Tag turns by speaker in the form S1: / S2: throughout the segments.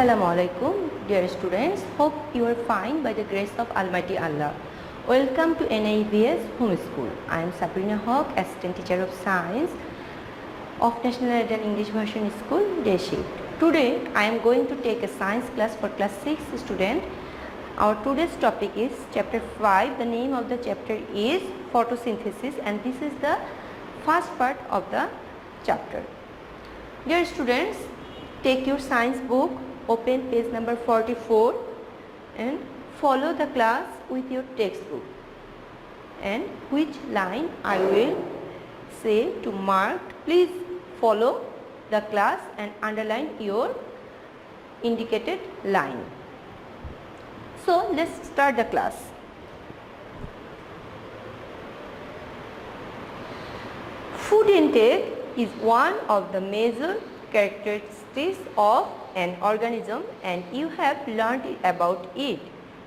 S1: Assalamu alaikum, dear students. Hope you are fine by the grace of Almighty Allah. Welcome to NIVS Home School. I am Sabrina Haq, Assistant Teacher of Science of National Indian English Version School, Day Shift. Today, I am going to take a science class for class 6 student. Our today's topic is chapter 5. The name of the chapter is photosynthesis, and this is the first part of the chapter. Dear students, take your science book, open page number 44 and follow the class with your textbook. And which line I will say to mark, please follow the class and underline your indicated line. So let's start the class. Food intake is one of the major characteristics of an organism, and you have learned about it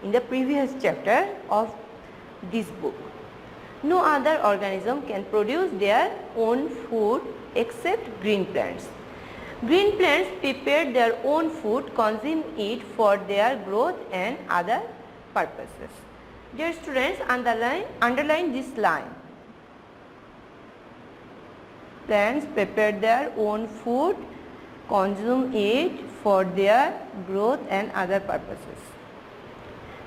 S1: in the previous chapter of this book. No other organism can produce their own food except green plants. Green plants prepare their own food, consume it for their growth and other purposes. Dear students, underline this line. Plants prepare their own food, consume it for their growth and other purposes.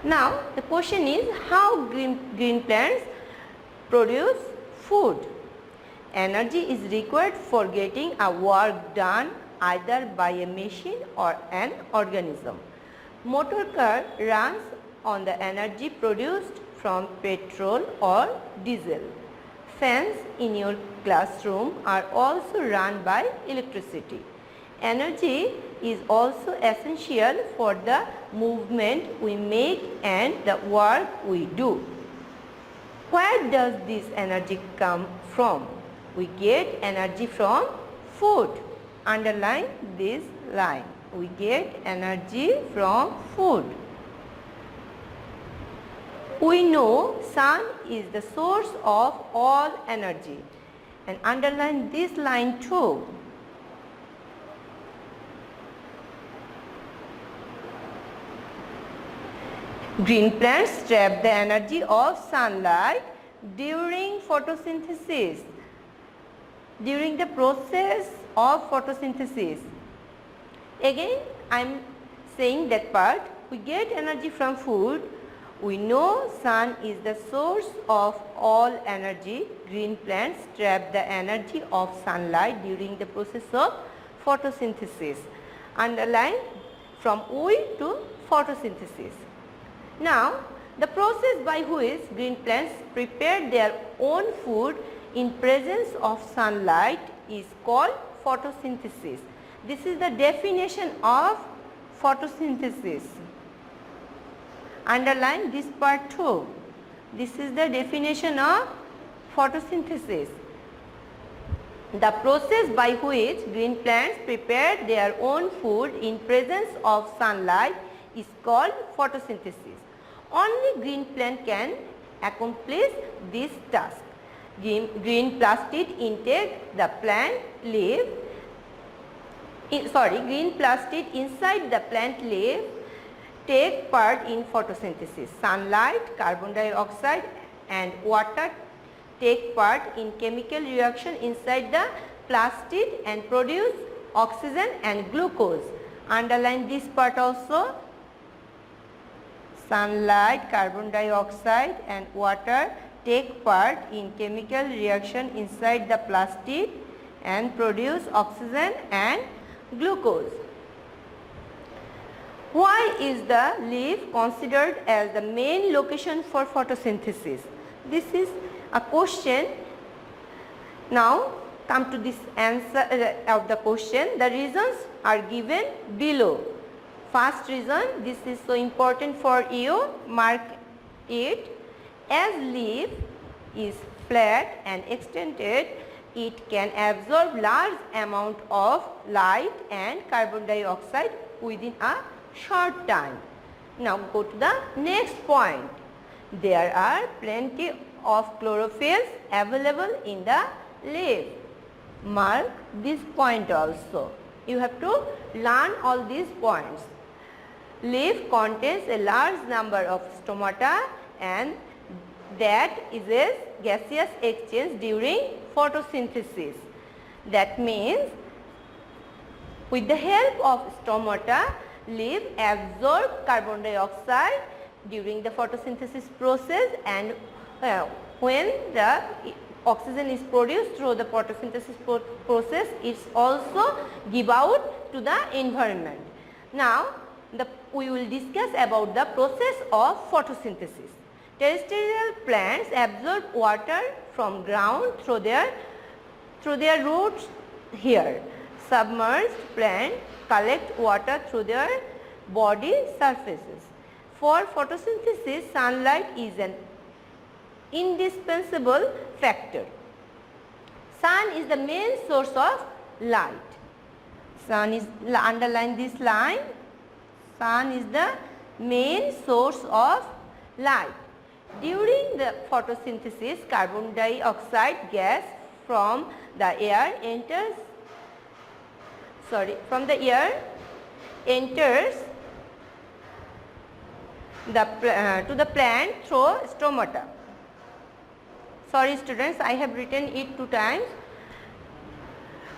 S1: Now the question is, how green plants produce food? Energy is required for getting a work done either by a machine or an organism. Motor car runs on the energy produced from petrol or diesel. Fans in your classroom are also run by electricity. Energy is also essential for the movement we make and the work we do. Where does this energy come from? We get energy from food. Underline this line. We get energy from food. We know sun is the source of all energy, and underline this line too. Green plants trap the energy of sunlight during photosynthesis. During the process of photosynthesis. Again, I am saying that part. We get energy from food. We know sun is the source of all energy. Green plants trap the energy of sunlight during the process of photosynthesis. Underline from we to photosynthesis. Now, the process by which green plants prepare their own food in presence of sunlight is called photosynthesis. This is the definition of photosynthesis. Underline this part too. This is the definition of photosynthesis. The process by which green plants prepare their own food in presence of sunlight is called photosynthesis. Only green plant can accomplish this task. Green plastid intake the plant leaf. Green plastid inside the plant leaf take part in photosynthesis. Sunlight, carbon dioxide and water take part in chemical reaction inside the plastid and produce oxygen and glucose. Underline this part also. Sunlight, carbon dioxide and water take part in chemical reaction inside the plastid and produce oxygen and glucose. Why is the leaf considered as the main location for photosynthesis? This is a question. Now come to this answer of the question. The reasons are given below. First reason, this is so important for you, mark it. As leaf is flat and extended, it can absorb large amount of light and carbon dioxide within a short time. Now go to the next point. There are plenty of chlorophylls available in the leaf. Mark this point also. You have to learn all these points. leaf contains a large number of stomata, and that is a gaseous exchange during photosynthesis. That means with the help of stomata, leaf absorb carbon dioxide during the photosynthesis process, and when the oxygen is produced through the photosynthesis process, it's also give out to the environment. Now we will discuss about the process of photosynthesis. Terrestrial plants absorb water from ground through their roots here. Submerged plants collect water through their body surfaces. For photosynthesis, sunlight is an indispensable factor. Sun is the main source of light. Sun is, underline this line, sun is the main source of light. During the photosynthesis, carbon dioxide gas from the air enters to the plant through stomata. Sorry students, I have written it 2 times.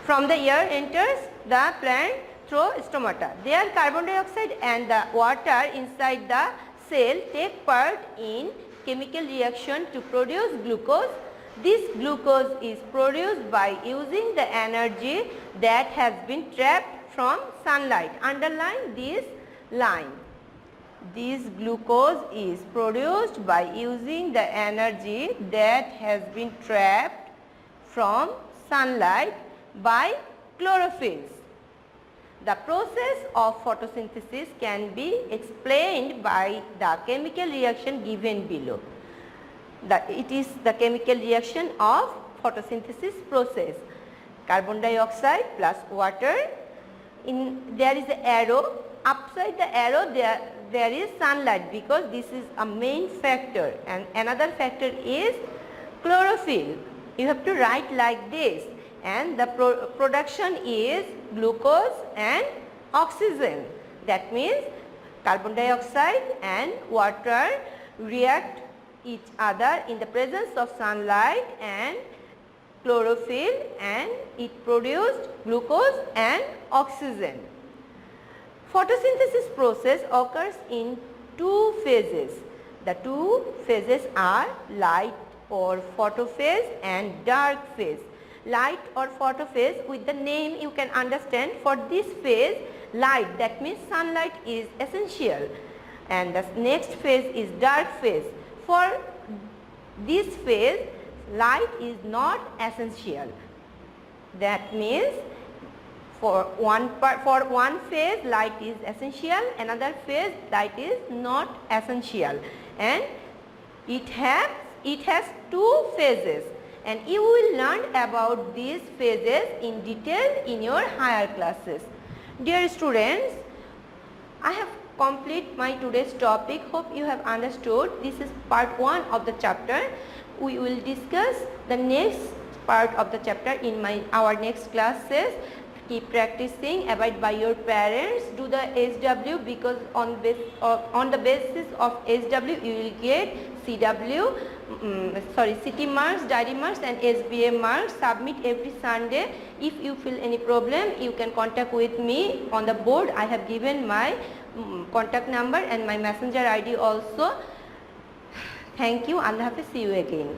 S1: From the air enters the plant through stomata. There carbon dioxide and the water inside the cell take part in chemical reaction to produce glucose. This glucose is produced by using the energy that has been trapped from sunlight. Underline this line. This glucose is produced by using the energy that has been trapped from sunlight by chlorophylls. The process of photosynthesis can be explained by the chemical reaction given below. It is the chemical reaction of photosynthesis process. Carbon dioxide plus water. There is an arrow. Upside the arrow there is sunlight, because this is a main factor, and another factor is chlorophyll. You have to write like this, and the production is glucose and oxygen. That means carbon dioxide and water react each other in the presence of sunlight and chlorophyll, and it produced glucose and oxygen. Photosynthesis process occurs in 2 phases. The 2 phases are light or photophase and dark phase. Light or photophase, with the name you can understand, for this phase light, that means sunlight, is essential, and the next phase is dark phase. For this phase light is not essential. That means for one phase light is essential, another phase light is not essential, and it has 2 phases, and you will learn about these phases in detail in your higher classes. Dear students, I have complete my today's topic. Hope you have understood. This is part 1 of the chapter. We will discuss the next part of the chapter in our next classes. Keep practicing, abide by your parents, do the SW, because on the basis of SW you will get city marks, diary marks and SBA marks. Submit every Sunday. If you feel any problem, you can contact with me. On the board I have given my contact number and my messenger ID also. Thank you. Allah Hafiz. See you again.